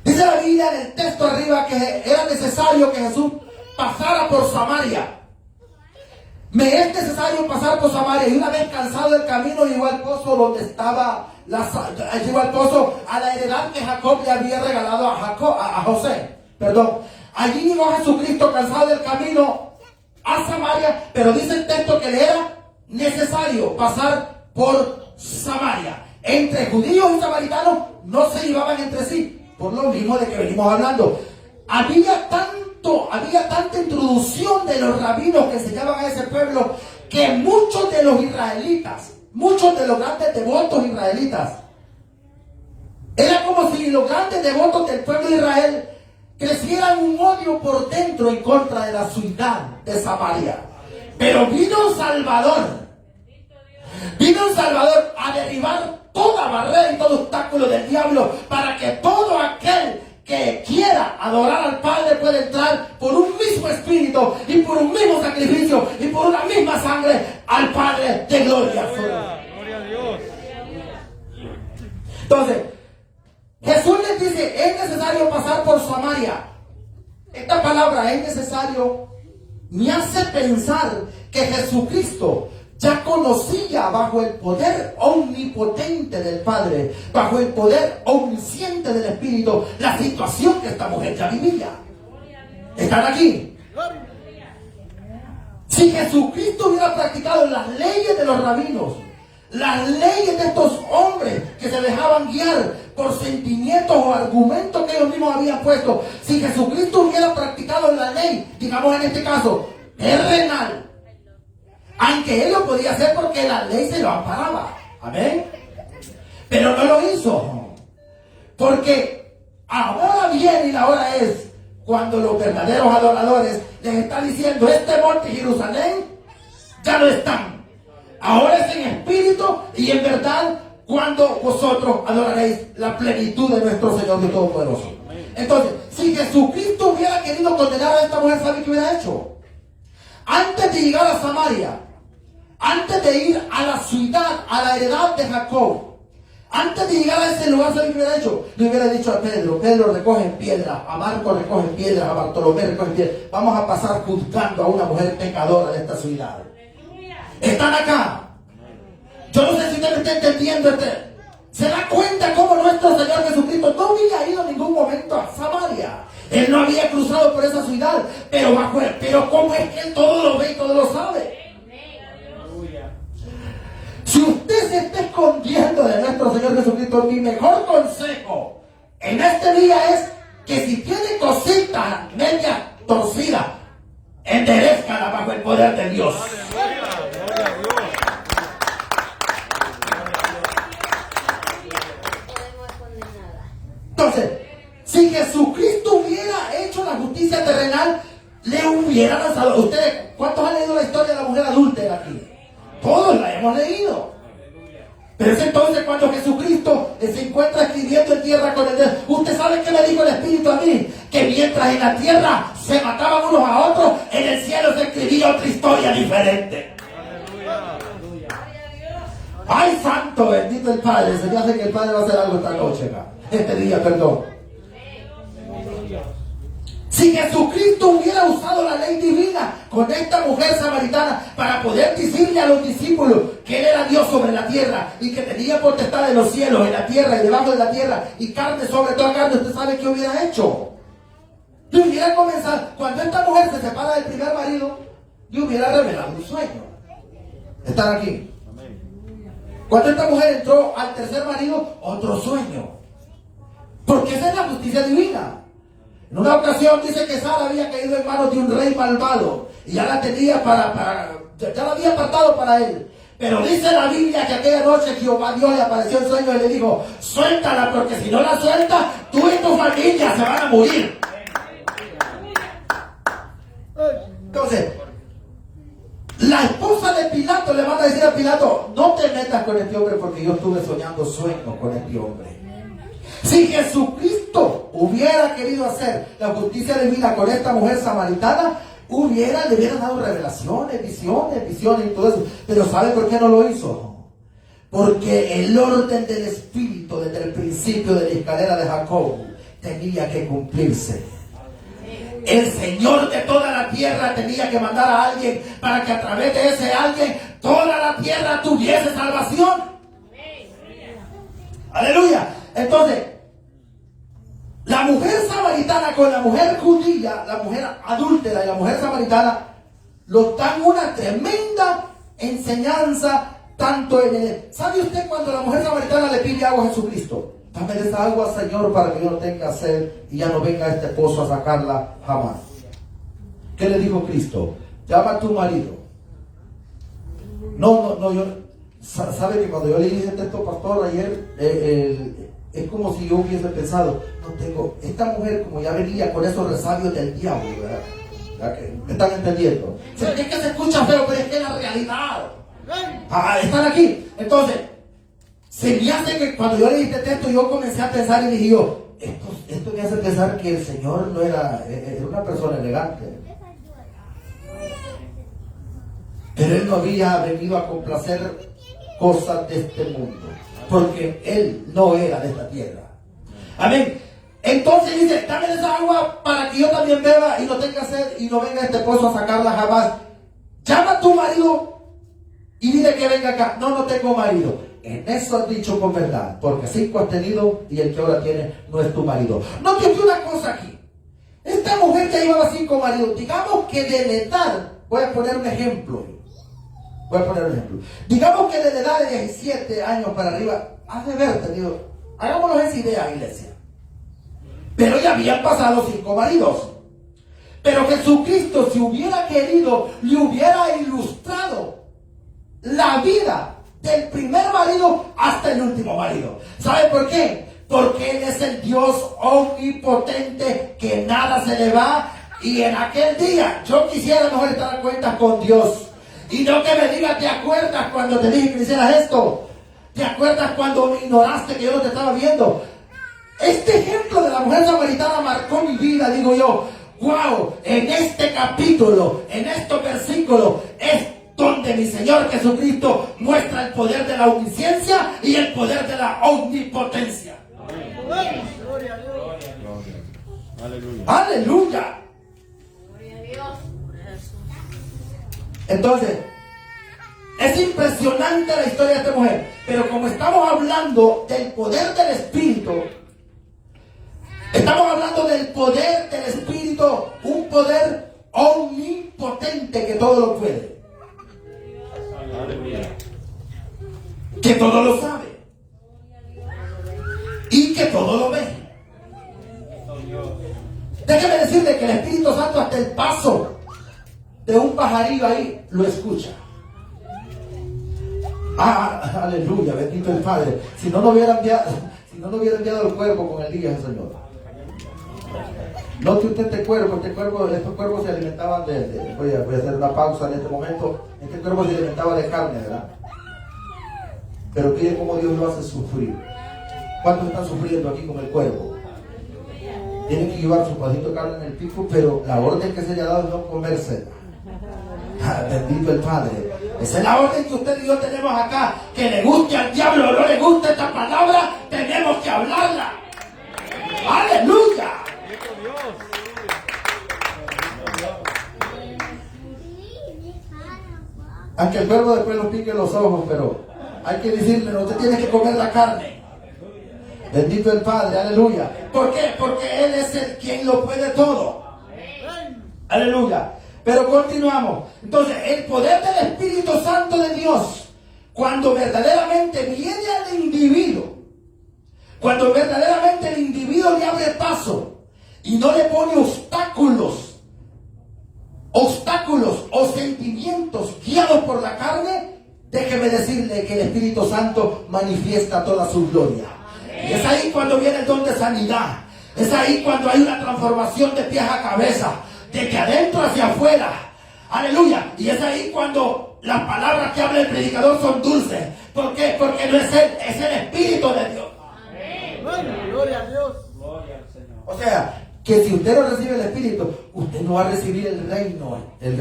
Dice la Biblia en el texto arriba que era necesario que Jesús pasara por Samaria. Me es necesario pasar por Samaria. Y una vez cansado del camino, llegó al pozo donde estaba llegó al pozo a la heredad que Jacob le había regalado a José. Perdón. Allí llegó Jesucristo cansado del camino a Samaria, pero dice el texto que le era necesario pasar por Samaria. Entre judíos y samaritanos no se llevaban entre sí, por lo mismo de que venimos hablando. Había tanta introducción de los rabinos que enseñaban a ese pueblo, que muchos de los israelitas, muchos de los grandes devotos israelitas, era como si los grandes devotos del pueblo de Israel crecieran un odio por dentro en contra de la ciudad de Samaria. Pero vino un Salvador a derribar toda barrera y todo obstáculo del diablo, para que todo aquel que quiera adorar al Padre pueda entrar por un mismo espíritu y por un mismo sacrificio y por una misma sangre al Padre de gloria. Gloria a Dios. Entonces, Jesús les dice, es necesario pasar por Samaria. Esta palabra, es necesario, me hace pensar que Jesucristo ya conocía bajo el poder omnipotente del Padre, bajo el poder omnisciente del Espíritu, la situación que esta mujer ya vivía. ¿Están aquí? Si Jesucristo hubiera practicado las leyes de los rabinos, las leyes de estos hombres que se dejaban guiar por sentimientos o argumentos que ellos mismos habían puesto, si Jesucristo hubiera practicado la ley, digamos en este caso, terrenal, aunque él lo podía hacer porque la ley se lo amparaba, amén, pero no lo hizo, porque ahora viene y la hora es cuando los verdaderos adoradores les están diciendo: este monte Jerusalén ya no están, ahora es en espíritu y en verdad, cuando vosotros adoraréis la plenitud de nuestro Señor Dios Todopoderoso. Entonces, si Jesucristo hubiera querido condenar a esta mujer, ¿sabe qué hubiera hecho? Antes de llegar a Samaria, antes de ir a la ciudad, a la heredad de Jacob, antes de llegar a ese lugar, ¿sabe qué hubiera hecho? Le hubiera dicho a Pedro: Pedro, recoge piedras, a Marco recoge piedras, a Bartolomé recoge piedras. Vamos a pasar juzgando a una mujer pecadora de esta ciudad. Están acá. Yo no sé si usted me está entendiendo. ¿Se da cuenta cómo nuestro Señor Jesucristo no había ido en ningún momento a Samaria? Él no había cruzado por esa ciudad, pero ¿cómo es que Él todo lo ve y todo lo sabe? Si usted se está escondiendo de nuestro Señor Jesucristo, mi mejor consejo en este día es que si tiene cositas media torcidas, enderezcala bajo el poder de Dios. Entonces, si Jesucristo hubiera hecho la justicia terrenal, le hubiera lanzado. Ustedes, ¿cuántos han leído la historia de la mujer adúltera aquí? Todos la hemos leído. Pero es entonces cuando Jesucristo se encuentra escribiendo en tierra con el dedo. ¿Usted sabe qué me dijo el Espíritu a mí? Que mientras en la tierra se mataban unos a otros, en el cielo se escribía otra historia diferente. ¡Ay, santo! Bendito el Padre. Se me hace que el Padre va a hacer algo esta noche acá. Este día, perdón. Si Jesucristo hubiera usado la ley divina con esta mujer samaritana para poder decirle a los discípulos que Él era Dios sobre la tierra y que tenía potestad en los cielos, en la tierra y debajo de la tierra y carne sobre toda carne, ¿usted sabe qué hubiera hecho? Le hubiera comenzado, cuando esta mujer se separa del primer marido, le hubiera revelado un sueño. ¿Están aquí? Cuando esta mujer entró al tercer marido, otro sueño. Porque esa es la justicia divina. En una ocasión dice que Sara había caído en manos de un rey malvado y ya la tenía ya la había apartado para él. Pero dice la Biblia que aquella noche Jehová Dios le apareció en sueño y le dijo: suéltala, porque si no la sueltas, tú y tu familia se van a morir. Entonces, la esposa de Pilato le manda a decir a Pilato: no te metas con este hombre porque yo estuve soñando sueños con este hombre. Si Jesucristo hubiera querido hacer la justicia divina con esta mujer samaritana, le hubieran dado revelaciones, visiones y todo eso. Pero ¿sabe por qué no lo hizo? Porque el orden del Espíritu desde el principio de la escalera de Jacob tenía que cumplirse. El Señor de toda la tierra tenía que mandar a alguien para que a través de ese alguien toda la tierra tuviese salvación. Aleluya. Entonces, la mujer samaritana con la mujer judía, la mujer adúltera y la mujer samaritana, nos dan una tremenda enseñanza, tanto en el... ¿Sabe usted cuando la mujer samaritana le pide agua a Jesucristo? Dame de esa agua, Señor, para que yo no tenga sed y ya no venga a este pozo a sacarla jamás. ¿Qué le dijo Cristo? Llama a tu marido. No, yo... ¿Sabe que cuando yo leí ese texto, pastor, ayer... es como si yo hubiese pensado, no tengo, esta mujer como ya venía con esos resabios del diablo, ¿verdad? ¿Me están entendiendo? Es que se escucha feo, pero es que es la realidad. Están aquí. Entonces, se me hace que cuando yo leí este texto, yo comencé a pensar y dije yo, esto me hace pensar que el Señor no era una persona elegante. Pero Él no había venido a complacer cosas de este mundo, porque Él no era de esta tierra. Amén. Entonces dice, dame esa agua para que yo también beba y no tenga sed y no venga a este pozo a sacarla jamás. Llama a tu marido y dile que venga acá. No tengo marido. En eso has dicho con verdad, porque 5 has tenido y el que ahora tiene no es tu marido. Note una cosa aquí. Esta mujer ya llevaba 5 maridos. Digamos que de la edad Voy a poner un ejemplo. Digamos que de la edad de 17 años para arriba, has de haber tenido, hagámonos esa idea, iglesia. Pero ya habían pasado 5 maridos. Pero Jesucristo, si hubiera querido, le hubiera ilustrado la vida del primer marido hasta el último marido. ¿Sabe por qué? Porque Él es el Dios omnipotente, que nada se le va. Y en aquel día yo quisiera mejor estar a cuentas con Dios. Y no que me diga, ¿te acuerdas cuando te dije que hicieras esto? ¿Te acuerdas cuando me ignoraste que yo no te estaba viendo? Este ejemplo de la mujer samaritana marcó mi vida, digo yo. Wow, en este capítulo, en estos versículos, es donde mi Señor Jesucristo muestra el poder de la omnisciencia y el poder de la omnipotencia. Gloria a Dios. Aleluya. Aleluya. Gloria a Dios. Entonces, es impresionante la historia de esta mujer, pero como estamos hablando del poder del Espíritu, estamos hablando del poder del Espíritu, un poder omnipotente que todo lo puede, que todo lo sabe y que todo lo ve. Déjeme decirle que el Espíritu Santo, hasta el paso de un pajarillo ahí, lo escucha. Aleluya, bendito el Padre. Si no, no hubiera enviado el cuervo con Elías, el Señor. Note usted estos cuervos se alimentaban voy a hacer una pausa en este momento. Este cuervo se alimentaba de carne, ¿verdad? Pero miren cómo Dios lo hace sufrir. ¿Cuántos están sufriendo aquí con el cuervo? Tienen que llevar su pedacito de carne en el pico, pero la orden que se le ha dado es no comérsela. Bendito el Padre. Esa es la orden que usted y yo tenemos acá. Que le guste al diablo o no le guste esta palabra, tenemos que hablarla. ¡Aleluya! Aunque el cuervo después nos pique los ojos, pero hay que decirle, no te tienes que comer la carne. Bendito el Padre, aleluya. ¿Por qué? Porque Él es el quien lo puede todo. Aleluya. Pero continuamos. Entonces, el poder del Espíritu Santo de Dios, cuando verdaderamente viene al individuo, cuando verdaderamente el individuo le abre paso y no le pone obstáculos o sentimientos guiados por la carne, déjeme decirle que el Espíritu Santo manifiesta toda su gloria. Y es ahí cuando viene el don de sanidad. Es ahí cuando hay una transformación de pies a cabeza, de que adentro hacia afuera. Aleluya. Y es ahí cuando las palabras que habla el predicador son dulces. ¿Por qué? Porque no es él, es el Espíritu de Dios. Gloria a Dios. O sea, que si usted no recibe el Espíritu, usted no va a recibir el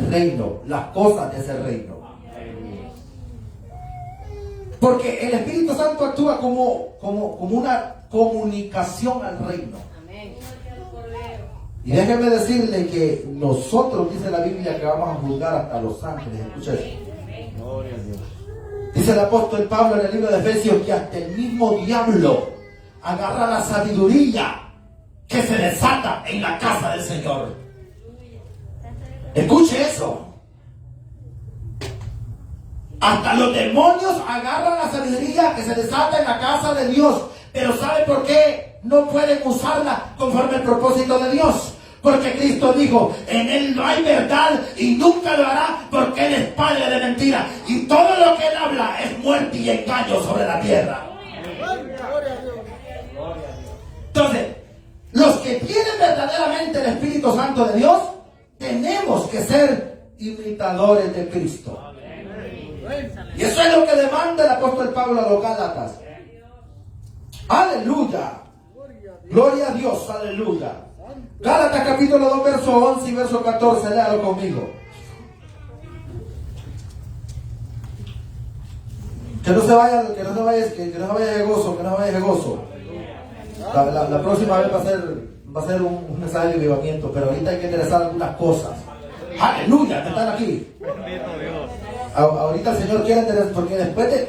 reino, las cosas de ese reino. Porque el Espíritu Santo actúa como una comunicación al reino. Y déjeme decirle que nosotros, dice la Biblia, que vamos a juzgar hasta los ángeles. Escucha eso. Dice el apóstol Pablo en el libro de Efesios que hasta el mismo diablo agarra la sabiduría que se desata en la casa del Señor. Escuche eso. Hasta los demonios agarran la sabiduría que se desata en la casa de Dios. Pero ¿sabe por qué no pueden usarla conforme al propósito de Dios? Porque Cristo dijo, en Él no hay verdad y nunca lo hará, porque Él es padre de mentira. Y todo lo que Él habla es muerte y engaño sobre la tierra. Entonces, los que tienen verdaderamente el Espíritu Santo de Dios, tenemos que ser imitadores de Cristo. Y eso es lo que demanda el apóstol Pablo a los Gálatas. Aleluya. Gloria a Dios, aleluya. Gálatas capítulo 2, verso 11 y verso 14, léalo conmigo. Que no se vaya de gozo. La próxima vez va a ser un mensaje de avivamiento, pero ahorita hay que enderezar algunas cosas. Aleluya, que están aquí. Ahorita el Señor quiere enderezar, porque después de,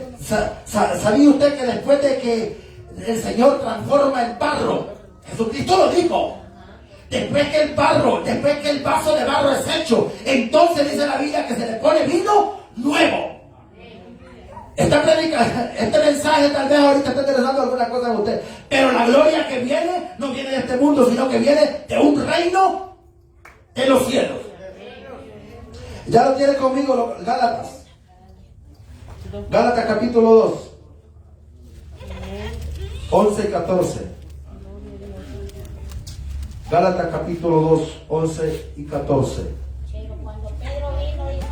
¿sabía usted que después de que el Señor transforma el barro, Jesucristo lo dijo, después que el vaso de barro es hecho, entonces dice la Biblia que se le pone vino nuevo. Este mensaje tal vez ahorita está interesando alguna cosa en usted, pero la gloria que viene no viene de este mundo, sino que viene de un reino de los cielos. Ya lo tiene conmigo Gálatas. Gálatas capítulo 2. 11 y 14. Gálatas capítulo 2, 11 y 14. Pero cuando Pedro vino, dice,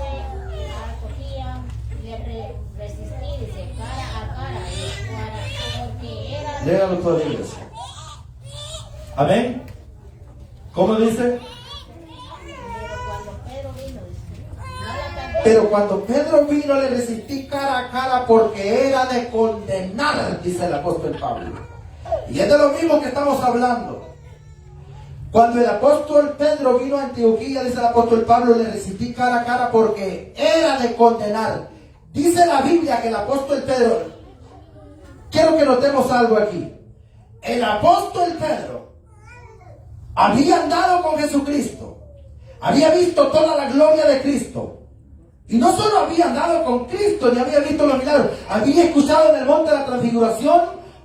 a Antioquía, le resistí, dice, cara a cara, porque era... Léalo toda la iglesia. Amén. ¿Cómo dice? Pero cuando Pedro vino le resistí cara a cara porque era de condenar, dice el apóstol Pablo. Y es de lo mismo que estamos hablando. Cuando el apóstol Pedro vino a Antioquía, dice el apóstol Pablo, le resistí cara a cara porque era de condenar. Dice la Biblia que el apóstol Pedro, quiero que notemos algo aquí. El apóstol Pedro había andado con Jesucristo, había visto toda la gloria de Cristo. Y no solo había andado con Cristo, ni había visto los milagros, había escuchado en el monte de la transfiguración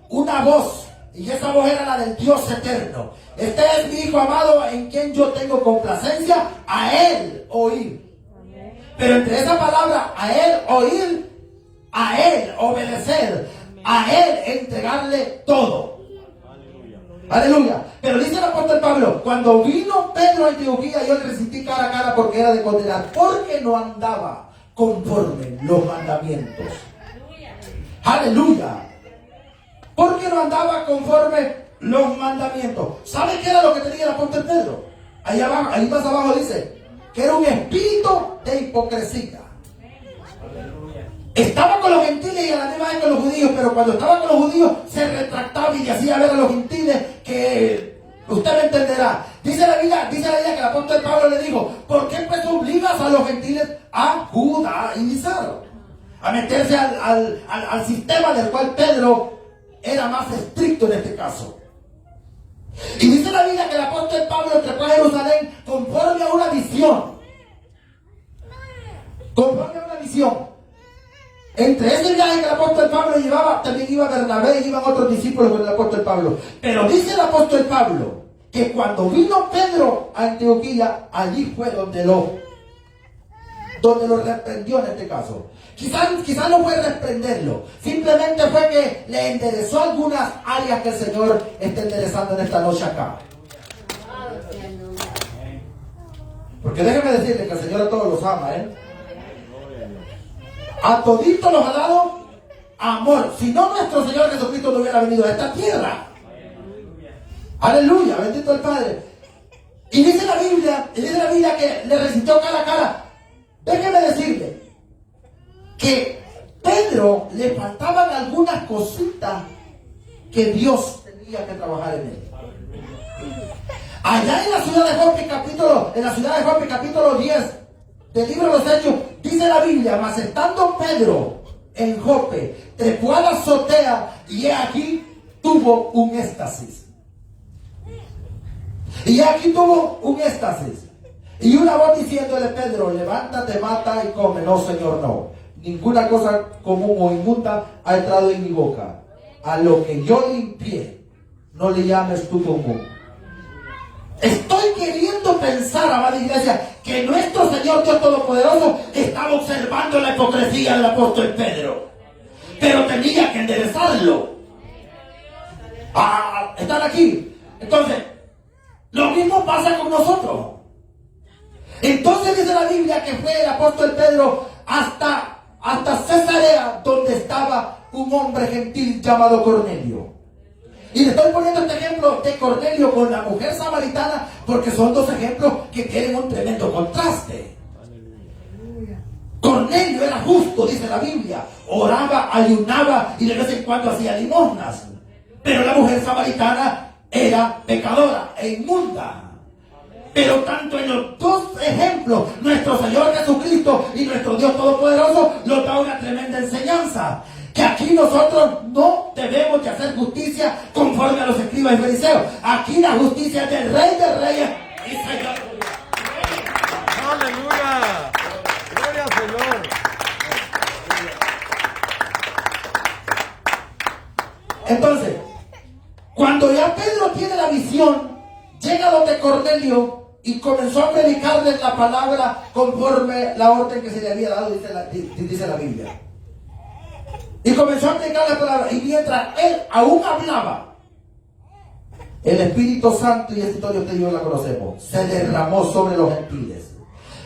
una voz, y esa voz era la del Dios eterno. Este es mi Hijo amado en quien yo tengo complacencia, a Él oír. Pero entre esa palabra, a Él oír, a Él obedecer, a Él entregarle todo. Aleluya. Pero dice el apóstol Pablo, cuando vino Pedro a Antioquía, yo le resistí cara a cara porque era de condenar, porque no andaba conforme los mandamientos. Aleluya. Porque no andaba conforme los mandamientos. ¿Sabe qué era lo que tenía el apóstol Pedro? Ahí abajo, ahí más abajo dice que era un espíritu de hipocresía. Estaba con los gentiles y a la misma vez con los judíos, pero cuando estaba con los judíos se retractaba y hacía ver a los gentiles que usted me entenderá. Dice la Biblia que el apóstol Pablo le dijo, ¿por qué pues obligas a los gentiles a judaizar? A meterse al sistema del cual Pedro era más estricto en este caso. Y dice la Biblia que el apóstol Pablo trepó a Jerusalén conforme a una visión. Conforme a una visión. Entre ese viaje que el apóstol Pablo llevaba, también iba Bernabé y iban otros discípulos con el apóstol Pablo. Pero dice el apóstol Pablo que cuando vino Pedro a Antioquía, allí fue donde lo reprendió en este caso. Quizás no fue reprenderlo, simplemente fue que le enderezó algunas áreas que el Señor está enderezando en esta noche acá. Porque déjeme decirle que el Señor a todos los ama, A toditos los ha dado amor. Si no, nuestro Señor Jesucristo no hubiera venido a esta tierra. Aleluya, bendito el Padre. Y dice la Biblia que le resistió cara a cara. Déjeme decirle que Pedro le faltaban algunas cositas que Dios tenía que trabajar en él. Allá en la ciudad de Jope, capítulo 10 del libro de los Hechos, dice la Biblia, mas estando Pedro en Jope, trepó a la azotea y aquí tuvo un éxtasis. Y una voz diciéndole, Pedro, levántate, mata y come. No, Señor, no. Ninguna cosa común o inmunda ha entrado en mi boca. A lo que yo limpié, no le llames tú común. Estoy queriendo pensar, amada iglesia, que nuestro Señor Dios Todopoderoso estaba observando la hipocresía del apóstol Pedro. Pero tenía que enderezarlo. ¿Están aquí? Entonces, lo mismo pasa con nosotros. Entonces dice la Biblia que fue el apóstol Pedro hasta Cesarea, donde estaba un hombre gentil llamado Cornelio. Y le estoy poniendo este ejemplo de Cornelio con la mujer samaritana porque son dos ejemplos que tienen un tremendo contraste. Cornelio era justo, dice la Biblia, oraba, ayunaba y de vez en cuando hacía limosnas. Pero la mujer samaritana era pecadora e inmunda. Pero tanto en los dos ejemplos, nuestro Señor Jesucristo y nuestro Dios Todopoderoso nos da una tremenda enseñanza. que aquí nosotros no debemos de hacer justicia conforme a los escribas y fariseos. Aquí la justicia es del Rey de Reyes y Señor. Aleluya. Gloria al Señor. Entonces, cuando ya Pedro tiene la visión, llega donde Cornelio y comenzó a predicarles la palabra conforme la orden que se le había dado, dice la Biblia. Y comenzó a predicar la palabra, y mientras él aún hablaba, el Espíritu Santo, y esta historia usted y yo la conocemos, se derramó sobre los gentiles.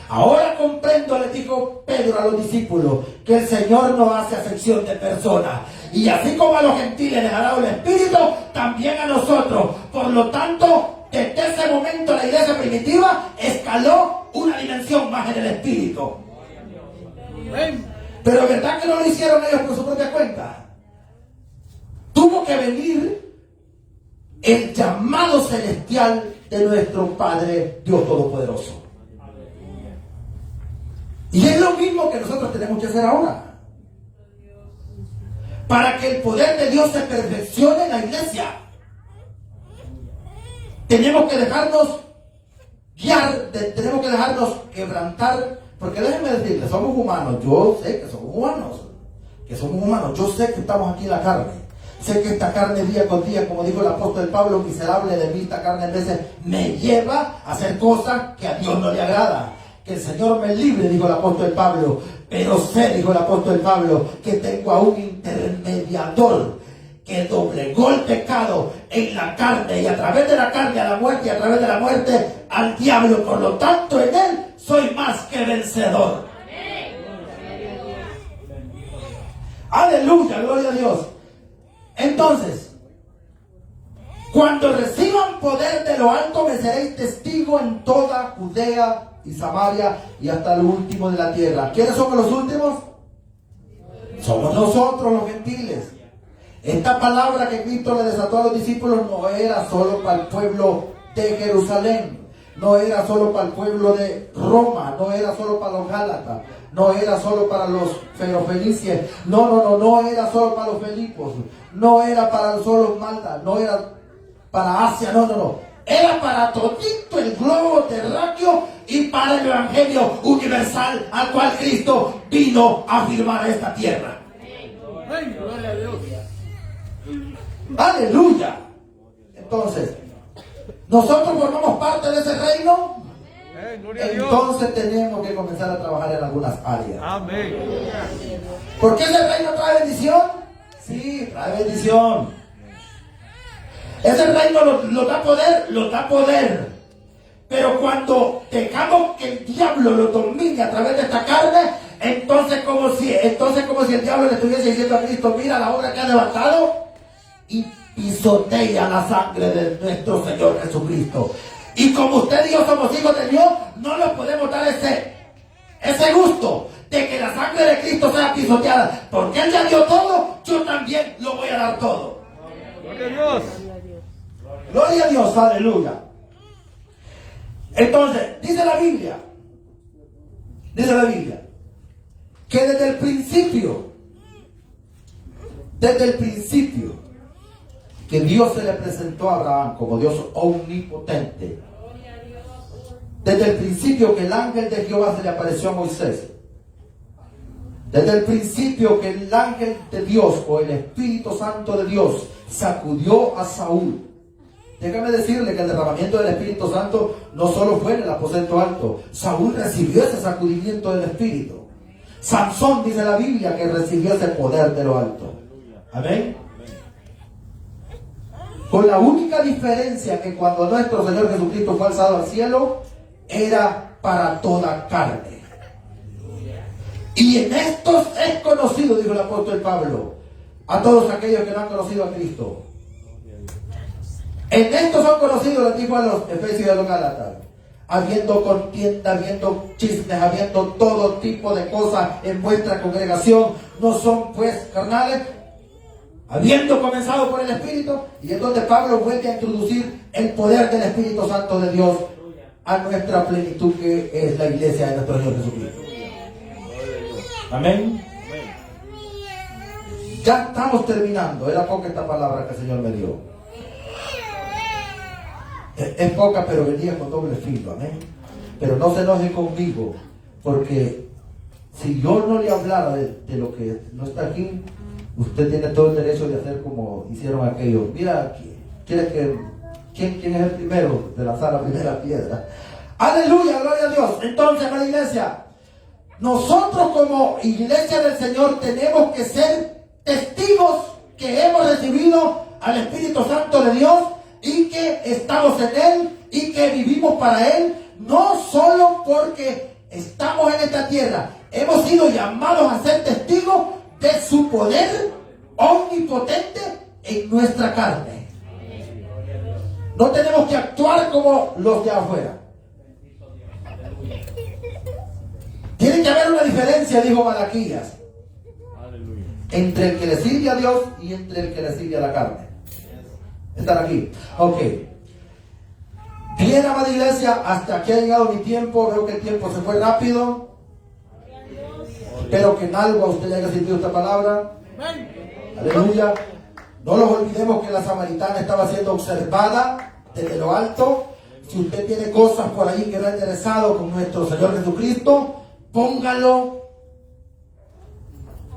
Ahora comprendo, le dijo Pedro a los discípulos, que el Señor no hace acepción de personas. Y así como a los gentiles les ha dado el Espíritu, también a nosotros. Por lo tanto, desde ese momento la iglesia primitiva escaló una dimensión más en el Espíritu. Pero es verdad que no lo hicieron ellos por su propia cuenta. Tuvo que venir el llamado celestial de nuestro Padre Dios Todopoderoso. Y es lo mismo que nosotros tenemos que hacer ahora. Para que el poder de Dios se perfeccione en la iglesia, tenemos que dejarnos guiar, tenemos que dejarnos quebrantar, porque déjenme decirles, somos humanos, yo sé que somos humanos, yo sé que estamos aquí en la carne, sé que esta carne día con día, como dijo el apóstol Pablo, miserable de mí, esta carne a veces me lleva a hacer cosas que a Dios no le agrada. Que el Señor me libre, dijo el apóstol Pablo, pero sé, dijo el apóstol Pablo, que tengo a un intermediador que doblegó el pecado en la carne, y a través de la carne a la muerte, y a través de la muerte al diablo. Por lo tanto, en él soy más que vencedor. Aleluya, gloria a Dios. Entonces, cuando reciban poder de lo alto, me seréis testigo en toda Judea y Samaria y hasta lo último de la tierra. ¿Quiénes somos los últimos? Somos nosotros, los gentiles. Esta palabra que Cristo le desató a los discípulos no era solo para el pueblo de Jerusalén, no era solo para el pueblo de Roma, no era solo para los Gálatas, no era solo para los ferofenices, no era solo para los Filipos, no era para solo Malta, no era para Asia, no. Era para todito el globo terráqueo y para el evangelio universal al cual Cristo vino a firmar esta tierra. Amén. Gloria a Dios. Aleluya. Entonces, nosotros formamos parte de ese reino. Gloria a Dios. Entonces tenemos que comenzar a trabajar en algunas áreas. Amén. ¿Por qué ese reino trae bendición? Sí, trae bendición. Ese reino lo da poder. Pero cuando dejamos que el diablo lo domine a través de esta carne, entonces como si el diablo le estuviese diciendo a Cristo, mira la obra que ha levantado, y pisotea la sangre de nuestro Señor Jesucristo. Y como usted y yo somos hijos de Dios, no nos podemos dar ese gusto de que la sangre de Cristo sea pisoteada, porque Él ya dio todo, yo también lo voy a dar todo. Gloria a Dios. Gloria a Dios, aleluya. Entonces, dice la Biblia, que desde el principio, que Dios se le presentó a Abraham como Dios omnipotente. Desde el principio que el ángel de Jehová se le apareció a Moisés. Desde el principio que el ángel de Dios o el Espíritu Santo de Dios sacudió a Saúl. Déjame decirle que el derramamiento del Espíritu Santo no solo fue en el aposento alto. Saúl recibió ese sacudimiento del Espíritu. Sansón, dice la Biblia, que recibió ese poder de lo alto. Amén. Con la única diferencia que cuando nuestro Señor Jesucristo fue alzado al cielo, era para toda carne. Y en estos es conocido, dijo el apóstol Pablo, a todos aquellos que no han conocido a Cristo. En estos son conocidos, les dijo a los Efesios y a los Gálatas, habiendo contienda, habiendo chismes, habiendo todo tipo de cosas en vuestra congregación, no son pues carnales, habiendo comenzado por el Espíritu. Y entonces Pablo vuelve a introducir el poder del Espíritu Santo de Dios a nuestra plenitud, que es la iglesia de nuestro Señor Jesucristo. Amén. Ya estamos terminando. Era poca esta palabra que el Señor me dio. Es poca, pero venía con doble filo. Amén. Pero no se enoje conmigo, porque si yo no le hablara de lo que no está aquí, usted tiene todo el derecho de hacer como hicieron aquellos. Mira, ¿quién es el primero de lanzar la primera piedra? Aleluya, gloria a Dios. Entonces, la iglesia, nosotros como iglesia del Señor tenemos que ser testigos que hemos recibido al Espíritu Santo de Dios y que estamos en Él y que vivimos para Él, no solo porque estamos en esta tierra, hemos sido llamados a ser testigos de su poder omnipotente en nuestra carne. No tenemos que actuar como los de afuera. Tiene que haber una diferencia, dijo Malaquías, entre el que le sirve a Dios y entre el que le sirve a la carne. ¿Están aquí? Ok. Bien, amada iglesia, hasta aquí ha llegado mi tiempo. Veo que el tiempo se fue rápido. Espero que en algo a usted le haya sentido esta palabra. Aleluya. No nos olvidemos que la samaritana estaba siendo observada desde lo alto. Si usted tiene cosas por ahí que no ha interesado con nuestro Señor Jesucristo, póngalo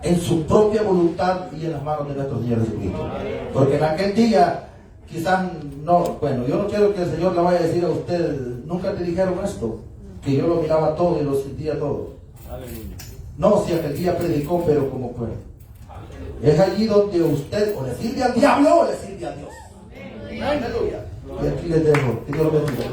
en su propia voluntad y en las manos de nuestro Señor Jesucristo. Porque en aquel día, quizás no, bueno, yo no quiero que el Señor le vaya a decir a usted, nunca te dijeron esto, que yo lo miraba todo y lo sentía todo. Aleluya. No, si aquel día predicó, pero como fue. Es allí donde usted o le sirve al diablo o le sirve a Dios. Aleluya. Y aquí les dejo. Que Dios lo bendiga.